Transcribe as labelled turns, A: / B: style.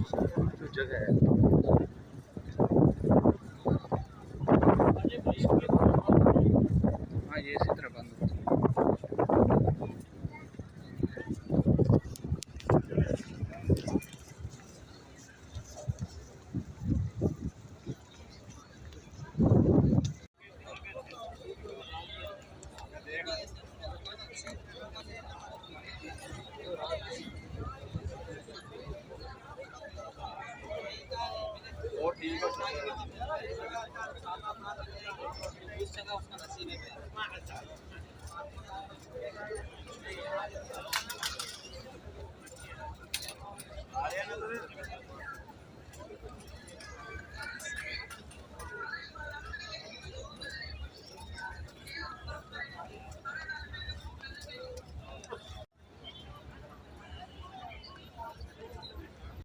A: जो जगह है। हाँ ये इसी तरह बंद होता है। और ठीक है।